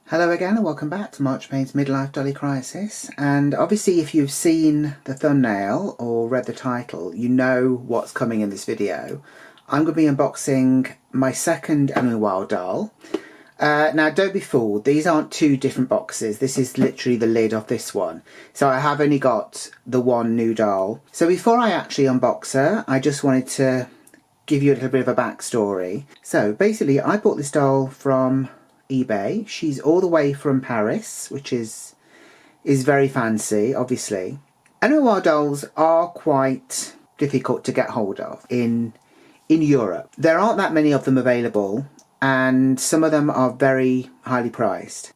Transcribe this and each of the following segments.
Hello again and welcome back to March Payne's Midlife Dolly Crisis. And obviously if you've seen the thumbnail or read the title, you know what's coming in this video. I'm going to be unboxing my second Ellowyne Wilde doll. Now don't be fooled, these aren't two different boxes, this is literally the lid of this one. So I have only got the one new doll. So before I actually unbox her, I just wanted to give you a little bit of a backstory. So basically I bought this doll from eBay. She's all the way from Paris, which is very fancy, obviously. Ellowyne Wilde dolls are quite difficult to get hold of in Europe. There aren't that many of them available, and some of them are very highly priced.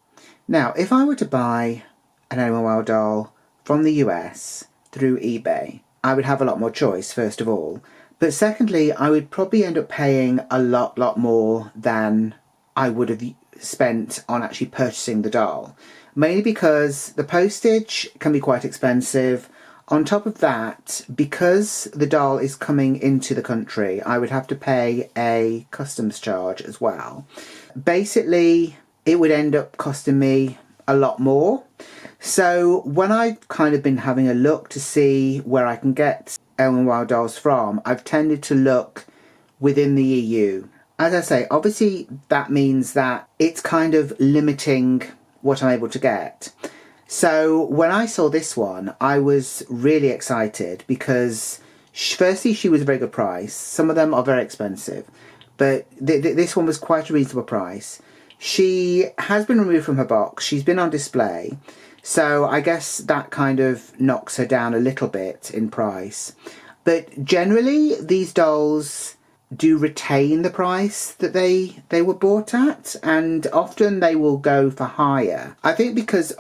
Now, if I were to buy an Ellowyne Wilde doll from the US through eBay, I would have a lot more choice, first of all. But secondly, I would probably end up paying a lot more than I would have spent on actually purchasing the doll, mainly because the postage can be quite expensive. On top of that, because the doll is coming into the country, I would have to pay a customs charge as well. Basically, it would end up costing me a lot more. So when I've kind of been having a look to see where I can get Ellowyne Wilde dolls from, I've tended to look within the EU. As I say, obviously that means that it's kind of limiting what I'm able to get. So when I saw this one, I was really excited because firstly, she was a very good price. Some of them are very expensive, but this one was quite a reasonable price. She has been removed from her box. She's been on display. So I guess that kind of knocks her down a little bit in price. But generally, these dolls do retain the price that they were bought at, and often they will go for higher. I think because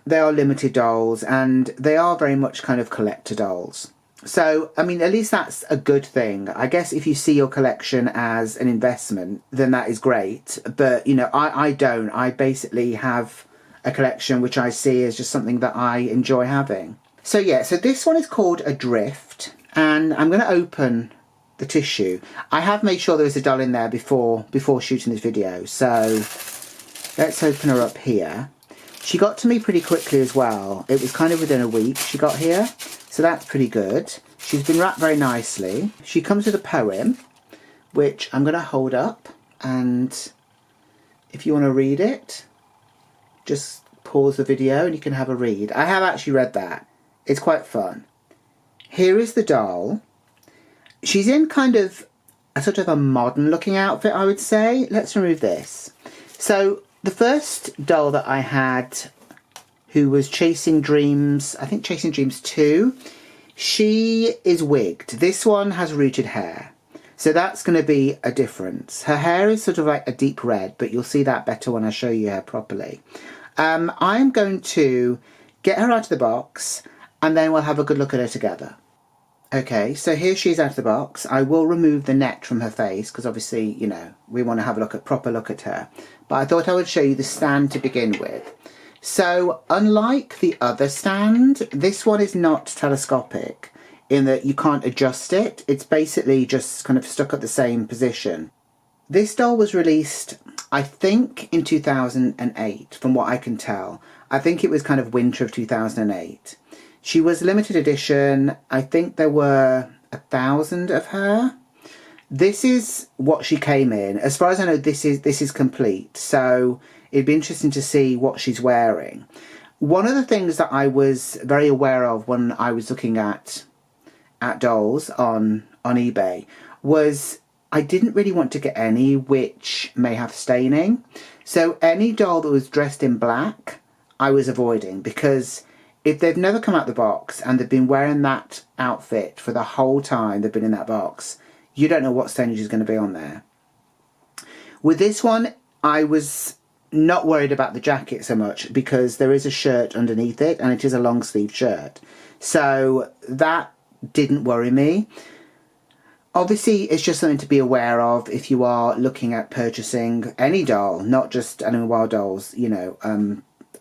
they are limited dolls and they are very much kind of collector dolls. So, I mean, at least that's a good thing. I guess if you see your collection as an investment, then that is great. But, you know, I don't. I basically have a collection which I see as just something that I enjoy having. So yeah, so this one is called Adrift, and I'm going to open the tissue. I have made sure there was a doll in there before shooting this video, so let's open her up here. She got to me pretty quickly as well. It was kind of within a week she got here, so that's pretty good. She's been wrapped very nicely. She comes with a poem, which I'm going to hold up, and if you want to read it, just pause the video and you can have a read. I have actually read that. It's quite fun. Here is the doll. She's in kind of a sort of a modern looking outfit, I would say. Let's remove this. So the first doll that I had, who was Chasing Dreams, I think Chasing Dreams 2, she is wigged. This one has rooted hair. So that's going to be a difference. Her hair is sort of like a deep red, but you'll see that better when I show you her properly. I'm going to get her out of the box and then we'll have a good look at her together. Okay, so here she is out of the box. I will remove the net from her face because obviously, you know, we want to have a proper look at her. But I thought I would show you the stand to begin with. So, unlike the other stand, this one is not telescopic in that you can't adjust it. It's basically just kind of stuck at the same position. This doll was released, I think, in 2008, from what I can tell. I think it was kind of winter of 2008. She was limited edition. I think there were 1,000 of her. This is what she came in. As far as I know, this is complete. So it'd be interesting to see what she's wearing. One of the things that I was very aware of when I was looking at dolls on eBay was I didn't really want to get any which may have staining. So any doll that was dressed in black, I was avoiding, because if they've never come out the box and they've been wearing that outfit for the whole time they've been in that box, you don't know what stainage is going to be on there. With this one, I was not worried about the jacket so much because there is a shirt underneath it and it is a long sleeve shirt. So that didn't worry me. Obviously, it's just something to be aware of if you are looking at purchasing any doll, not just Ellowyne Wilde dolls, you know,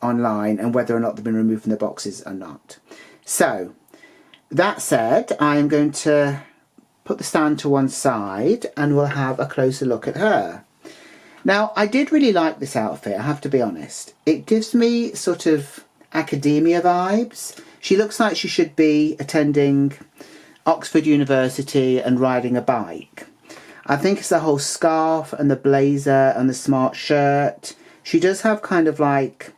online, and whether or not they've been removed from the boxes or not. So, that said, I'm going to put the stand to one side and we'll have a closer look at her. Now, I did really like this outfit, I have to be honest. It gives me sort of academia vibes. She looks like she should be attending Oxford University and riding a bike. I think it's the whole scarf and the blazer and the smart shirt. She does have kind of like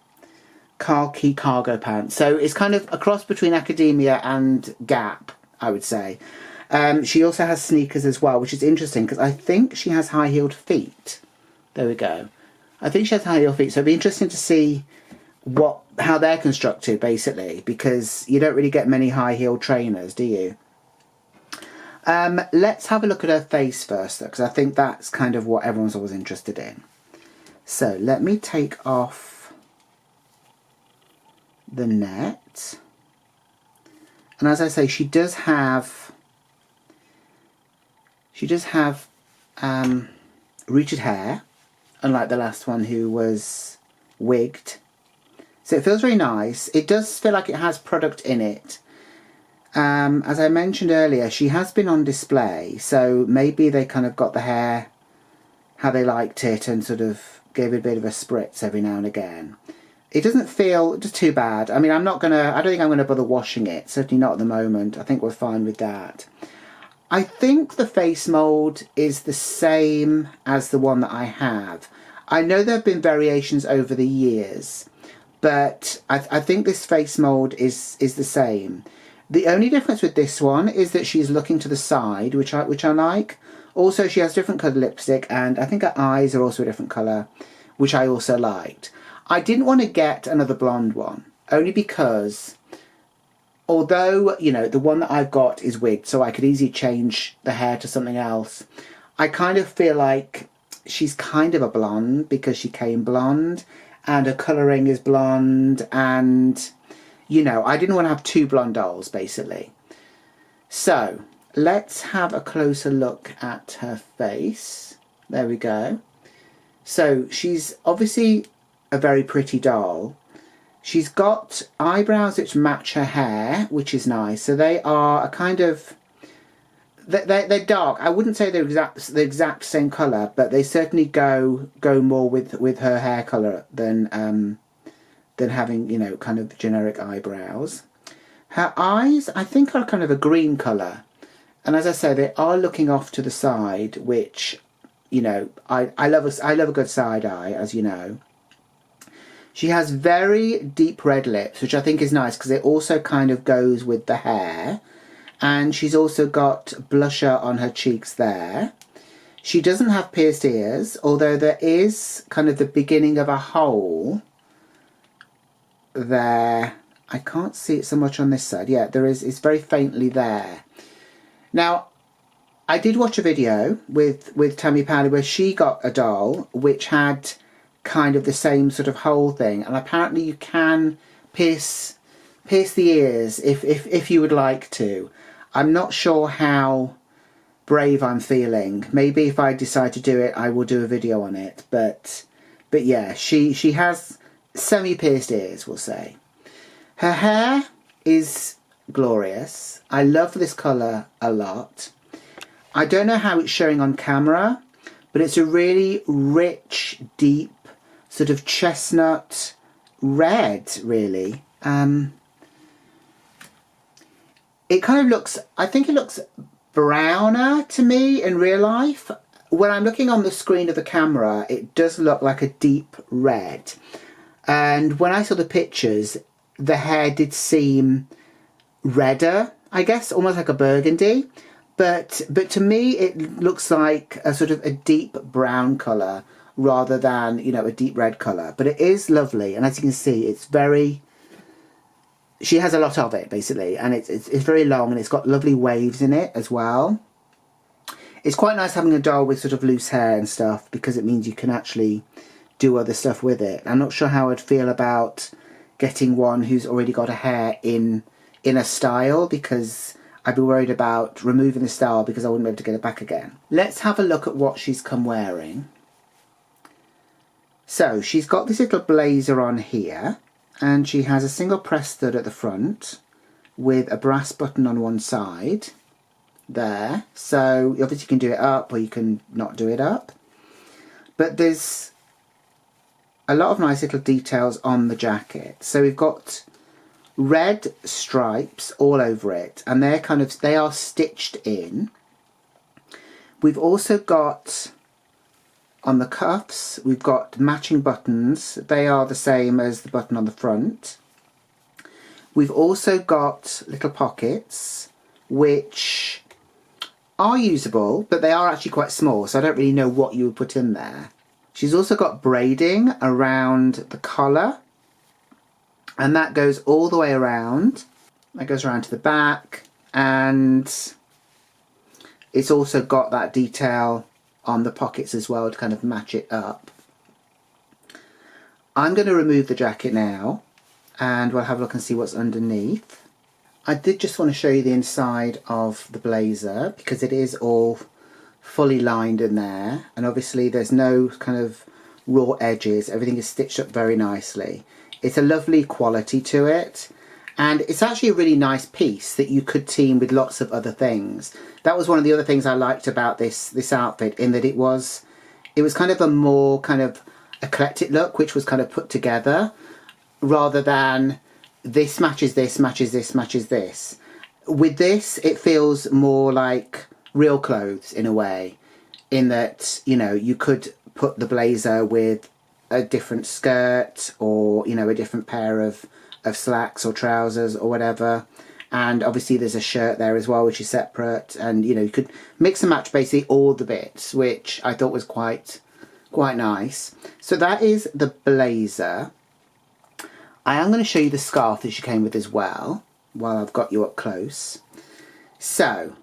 khaki cargo pants. So it's kind of a cross between academia and Gap, I would say. She also has sneakers as well, which is interesting because I think she has high-heeled feet. There we go. I think she has high-heeled feet. So it'd be interesting to see how they're constructed, basically, because you don't really get many high-heeled trainers, do you? Let's have a look at her face first, though, because I think that's kind of what everyone's always interested in. So let me take off the net. And as I say, she does have rooted hair, unlike the last one who was wigged. So it feels very nice. It does feel like it has product in it. As I mentioned earlier, she has been on display, so maybe they kind of got the hair how they liked it and sort of gave it a bit of a spritz every now and again. It doesn't feel just too bad. I mean, I don't think I'm gonna bother washing it, certainly not at the moment. I think we're fine with that. I think the face mould is the same as the one that I have. I know there have been variations over the years, but I think this face mould is the same. The only difference with this one is that she's looking to the side, which I like. Also, she has different coloured lipstick, and I think her eyes are also a different colour, which I also liked. I didn't want to get another blonde one, only because, although, you know, the one that I've got is wigged, so I could easily change the hair to something else, I kind of feel like she's kind of a blonde because she came blonde, and her colouring is blonde, and, you know, I didn't want to have two blonde dolls, basically. So, let's have a closer look at her face. There we go. So, she's obviously a very pretty doll. She's got eyebrows which match her hair, which is nice. So they are a kind of... They're dark. I wouldn't say they're the exact same colour, but they certainly go more with her hair colour than having, you know, kind of generic eyebrows. Her eyes, I think, are kind of a green colour. And as I say, they are looking off to the side, which, you know, I love a good side eye, as you know. She has very deep red lips, which I think is nice because it also kind of goes with the hair. And she's also got blusher on her cheeks there. She doesn't have pierced ears, although there is kind of the beginning of a hole there. I can't see it so much on this side. Yeah, there is. It's very faintly there. Now, I did watch a video with Tammy Powley where she got a doll which had kind of the same sort of hole thing, and apparently you can pierce the ears if you would like to. I'm not sure how brave I'm feeling. Maybe if I decide to do it, I will do a video on it. But yeah, she has semi-pierced ears, we'll say. Her hair is glorious. I love this colour a lot. I don't know how it's showing on camera, but it's a really rich, deep, sort of chestnut red, really. It kind of looks, I think it looks browner to me in real life. When I'm looking on the screen of the camera, it does look like a deep red. And when I saw the pictures, the hair did seem redder, I guess, almost like a burgundy. But to me, it looks like a sort of a deep brown colour rather than, you know, a deep red colour. But it is lovely, and as you can see, it's very... She has a lot of it, basically, and it's very long, and it's got lovely waves in it as well. It's quite nice having a doll with sort of loose hair and stuff, because it means you can actually do other stuff with it. I'm not sure how I'd feel about getting one who's already got a hair in a style, because I'd be worried about removing the style because I wouldn't be able to get it back again. Let's have a look at what she's come wearing. So, she's got this little blazer on here, and she has a single press stud at the front with a brass button on one side there. So obviously you can do it up or you can not do it up. but there's a lot of nice little details on the jacket. So we've got red stripes all over it, and they are stitched in. We've also got on the cuffs, we've got matching buttons. They are the same as the button on the front. We've also got little pockets which are usable, but they are actually quite small, so I don't really know what you would put in there. She's also got braiding around the collar, and that goes all the way around. That goes around to the back, and it's also got that detail on the pockets as well to kind of match it up. I'm going to remove the jacket now, and we'll have a look and see what's underneath. I did just want to show you the inside of the blazer, because it is all fully lined in there, and obviously there's no kind of raw edges. Everything is stitched up very nicely. It's a lovely quality to it, and it's actually a really nice piece that you could team with lots of other things. That was one of the other things I liked about this outfit, in that it was kind of a more kind of eclectic look, which was kind of put together, rather than this matches this, matches this, matches this. With this, it feels more like real clothes in a way, in that, you know, you could put the blazer with a different skirt, or, you know, a different pair of slacks or trousers or whatever, and obviously there's a shirt there as well which is separate, and you know, you could mix and match basically all the bits, which I thought was quite nice. So that is the blazer. I am going to show you the scarf that she came with as well, while I've got you up close. So,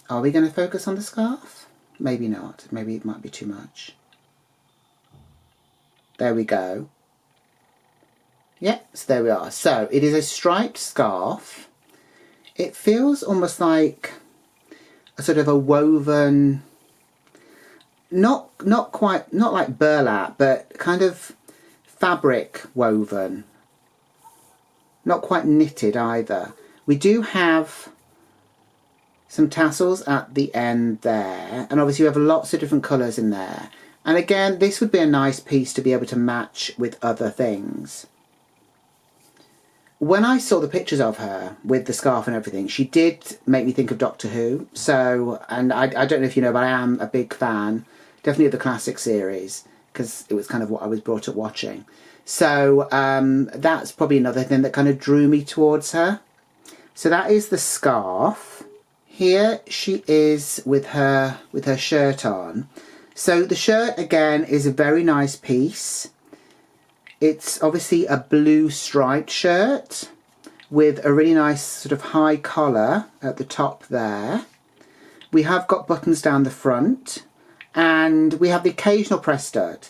are we going to focus on the scarf? Maybe not. Maybe it might be too much. There we go. Yeah, so there we are. So, it is a striped scarf. It feels almost like a sort of a woven, not like burlap, but kind of fabric woven. Not quite knitted either. We do have some tassels at the end there, and obviously we have lots of different colours in there. And again, this would be a nice piece to be able to match with other things. When I saw the pictures of her with the scarf and everything, she did make me think of Doctor Who. So, and I don't know if you know, but I am a big fan, definitely of the classic series, because it was kind of what I was brought up watching. So that's probably another thing that kind of drew me towards her. So that is the scarf. Here she is with her shirt on. So the shirt again is a very nice piece. It's obviously a blue striped shirt with a really nice sort of high collar at the top there. We have got buttons down the front, and we have the occasional press stud.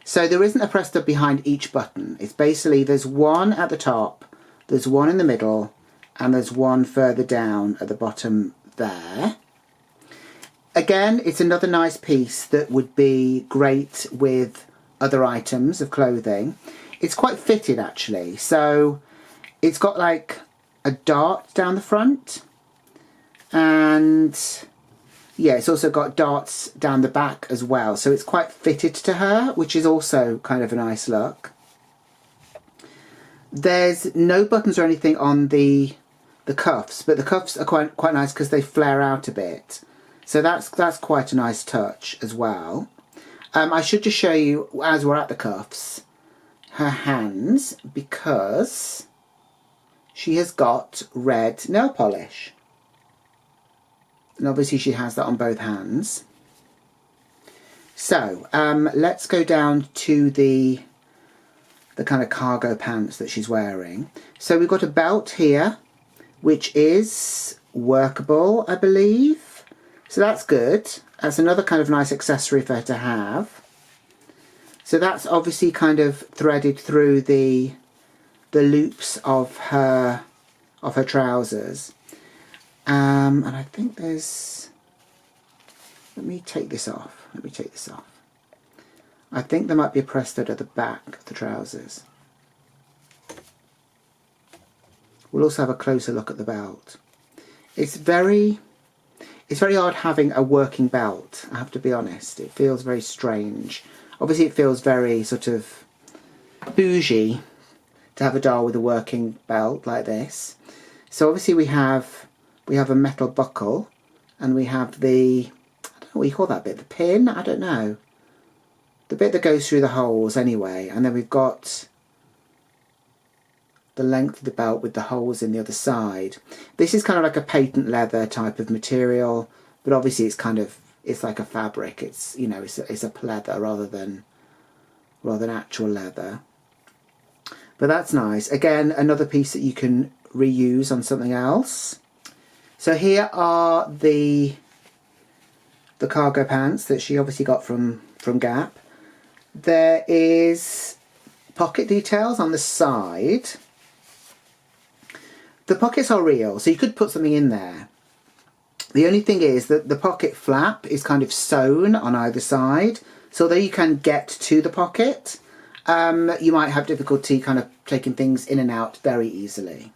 So there isn't a press stud behind each button. It's basically, there's one at the top, there's one in the middle, and there's one further down at the bottom there. Again, it's another nice piece that would be great with other items of clothing. It's quite fitted actually. So it's got like a dart down the front, and yeah, it's also got darts down the back as well. So it's quite fitted to her, which is also kind of a nice look. There's no buttons or anything on the cuffs, but the cuffs are quite nice because they flare out a bit. So that's quite a nice touch as well. I should just show you, as we're at the cuffs, her hands, because she has got red nail polish. And obviously she has that on both hands. So let's go down to the kind of cargo pants that she's wearing. So we've got a belt here, which is workable, I believe. So that's good. That's another kind of nice accessory for her to have. So that's obviously kind of threaded through the loops of her trousers. And I think there's, let me take this off. I think there might be a press stud at the back of the trousers. We'll also have a closer look at the belt. It's It's very odd having a working belt, I have to be honest. It feels very strange. Obviously it feels very sort of bougie to have a doll with a working belt like this. So obviously we have a metal buckle, and we have the, I don't know what you call that bit, the pin? I don't know. The bit that goes through the holes anyway. And then we've got the length of the belt with the holes in the other side. This is kind of like a patent leather type of material, but obviously it's like a fabric. It's, you know, it's a pleather rather than actual leather. But that's nice. Again, another piece that you can reuse on something else. So here are the cargo pants that she obviously got from Gap. There is pocket details on the side. The pockets are real, so you could put something in there. The only thing is that the pocket flap is kind of sewn on either side, so although you can get to the pocket, you might have difficulty kind of taking things in and out very easily.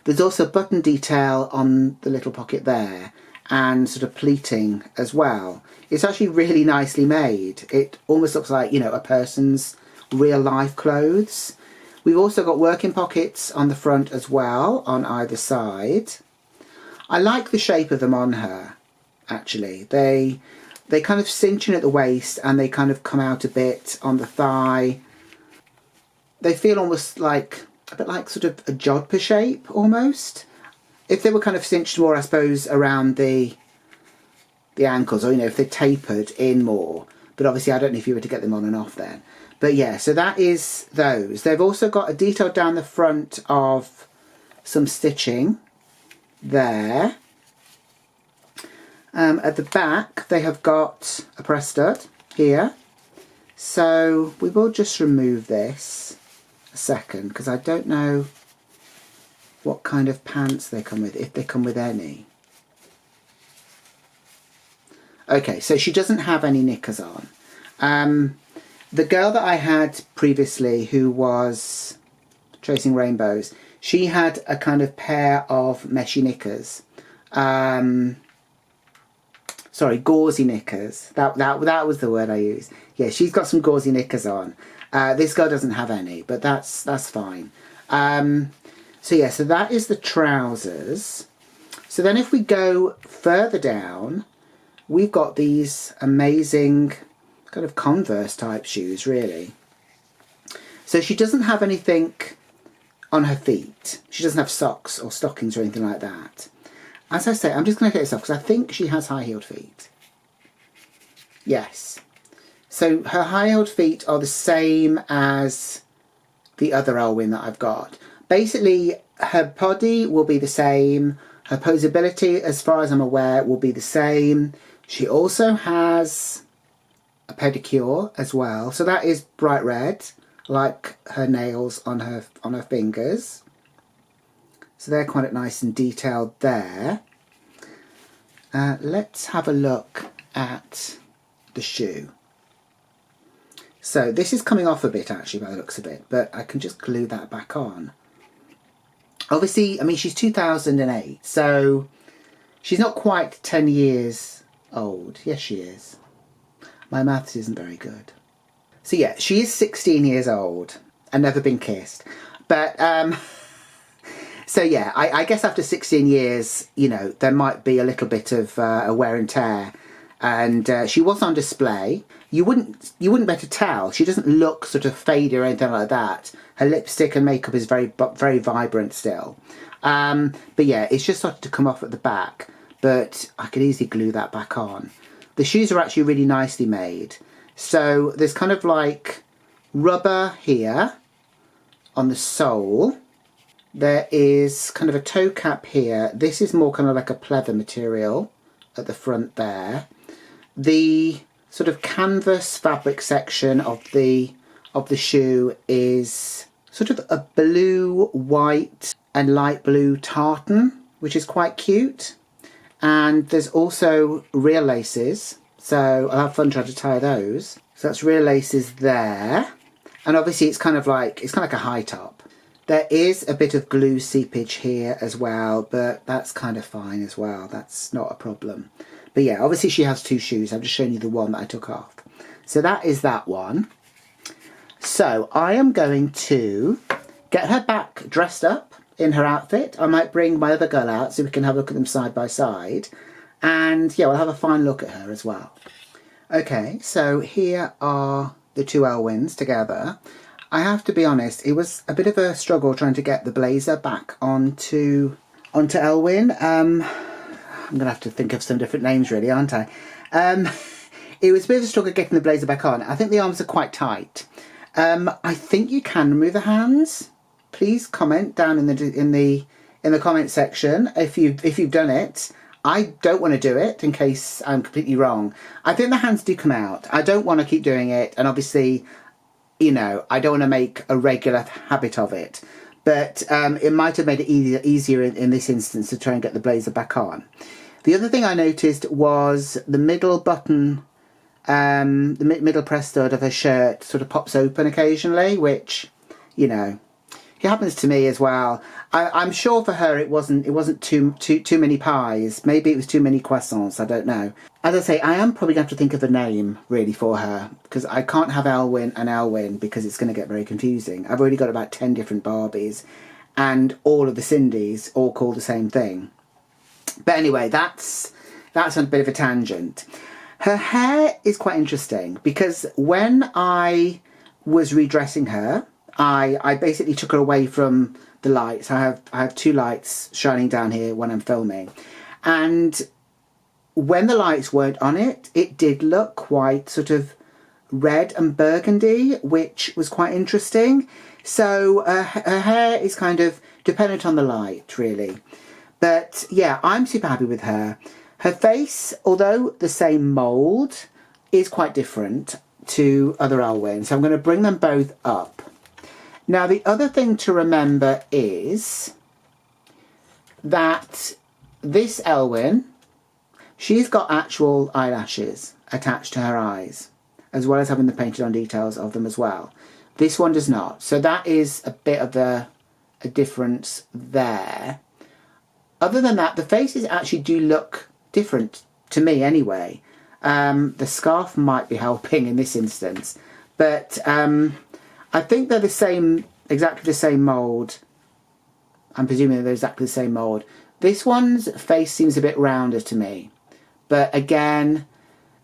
There's also button detail on the little pocket there, and sort of pleating as well. It's actually really nicely made. It almost looks like, you know, a person's real life clothes. We've also got working pockets on the front as well, on either side. I like the shape of them on her, actually. They kind of cinch in at the waist, and they kind of come out a bit on the thigh. They feel almost like, a bit like sort of a jodhpur shape, almost. If they were kind of cinched more, I suppose, around the ankles, or, you know, if they tapered in more. But obviously I don't know if you were to get them on and off then. But yeah, so that is those. They've also got a detail down the front of some stitching there. At the back, they have got a press stud here. So we will just remove this a second, because I don't know what kind of pants they come with, if they come with any. Okay, so she doesn't have any knickers on. The girl that I had previously, who was Chasing Rainbows, she had a kind of pair of meshy knickers. Sorry, gauzy knickers. That was the word I used. Yeah, she's got some gauzy knickers on. This girl doesn't have any, but that's fine. So yeah, so that is the trousers. So then if we go further down, we've got these amazing kind of Converse type shoes, really. So she doesn't have anything on her feet. She doesn't have socks or stockings or anything like that. As I say, I'm just going to get this off because I think she has high-heeled feet. Yes. So her high-heeled feet are the same as the other Ellowyne that I've got. Basically, her body will be the same. Her posability, as far as I'm aware, will be the same. She also has a pedicure as well, so that is bright red, like her nails on her fingers. So they're quite nice and detailed there. Let's have a look at the shoe. So this is coming off a bit actually by the looks of it, but I can just glue that back on. Obviously, I mean, she's 2008, so she's not quite 10 years old. Yes, she is. My maths isn't very good. So yeah, she is 16 years old and never been kissed. But, so yeah, I guess after 16 years, you know, there might be a little bit of a wear and tear. And she was on display. You wouldn't be able to tell. She doesn't look sort of faded or anything like that. Her lipstick and makeup is very vibrant still. But yeah, it's just started to come off at the back. But I could easily glue that back on. The shoes are actually really nicely made. So there's kind of like rubber here on the sole. There is kind of a toe cap here. This is more kind of like a pleather material at the front there. The sort of canvas fabric section of the shoe is sort of a blue, white and light blue tartan, which is quite cute. And there's also real laces, so I'll have fun trying to tie those. So that's real laces there. And obviously it's kind of like a high top. There is a bit of glue seepage here as well, but that's kind of fine as well. That's not a problem. But yeah, obviously she has 2 shoes. I'm just showing you the one that I took off. So that is that one. So I am going to get her back dressed up in her outfit. I might bring my other girl out so we can have a look at them side by side. And yeah, we'll have a fine look at her as well. Okay, so here are the 2 Ellowynes together. I have to be honest, it was a bit of a struggle trying to get the blazer back onto Ellowyne. I'm going to have to think of some different names really, aren't I? It was a bit of a struggle getting the blazer back on. I think the arms are quite tight. I think you can remove the hands. Please comment down in the comment section if you've done it. I don't want to do it in case I'm completely wrong. I think the hands do come out. I don't want to keep doing it, and obviously, you know, I don't want to make a regular habit of it. But it might have made it easier in this instance to try and get the blazer back on. The other thing I noticed was the middle button, the middle press stud of her shirt sort of pops open occasionally, which, you know, it happens to me as well. I'm sure for her it wasn't too many pies. Maybe it was too many croissants. I don't know. As I say, I am probably going to have to think of a name really for her, because I can't have Ellowyne and Ellowyne because it's going to get very confusing. I've already got about 10 different Barbies, and all of the Cindys all call the same thing. But anyway, that's a bit of a tangent. Her hair is quite interesting because when I was redressing her, I basically took her away from the lights. I have 2 lights shining down here when I'm filming, and when the lights weren't on it, it did look quite sort of red and burgundy, which was quite interesting. So her hair is kind of dependent on the light, really. But yeah, I'm super happy with her. Her face, although the same mould, is quite different to other Ellowynes. So I'm going to bring them both up. Now, the other thing to remember is that this Ellowyne, she's got actual eyelashes attached to her eyes, as well as having the painted on details of them as well. This one does not. So that is a bit of a difference there. Other than that, the faces actually do look different to me anyway. The scarf might be helping in this instance, but I think they're exactly the same mould. I'm presuming they're exactly the same mould. This one's face seems a bit rounder to me, but again,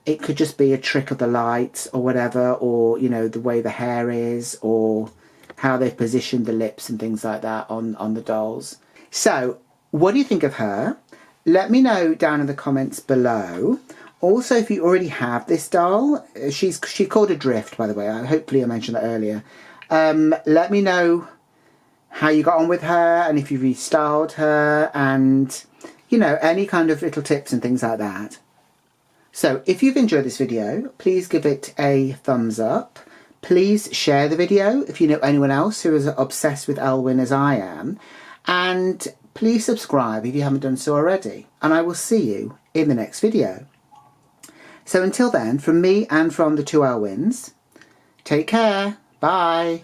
it could just be a trick of the light or whatever, or, you know, the way the hair is, or how they've positioned the lips and things like that on the dolls. So, what do you think of her? Let me know down in the comments below. Also, if you already have this doll, she's called Adrift, by the way. Hopefully I mentioned that earlier. Let me know how you got on with her, and if you restyled her, and, you know, any kind of little tips and things like that. So, if you've enjoyed this video, please give it a thumbs up. Please share the video if you know anyone else who is obsessed with Ellowyne as I am. And please subscribe if you haven't done so already. And I will see you in the next video. So until then, from me and from the 2 Ellowynes, take care. Bye.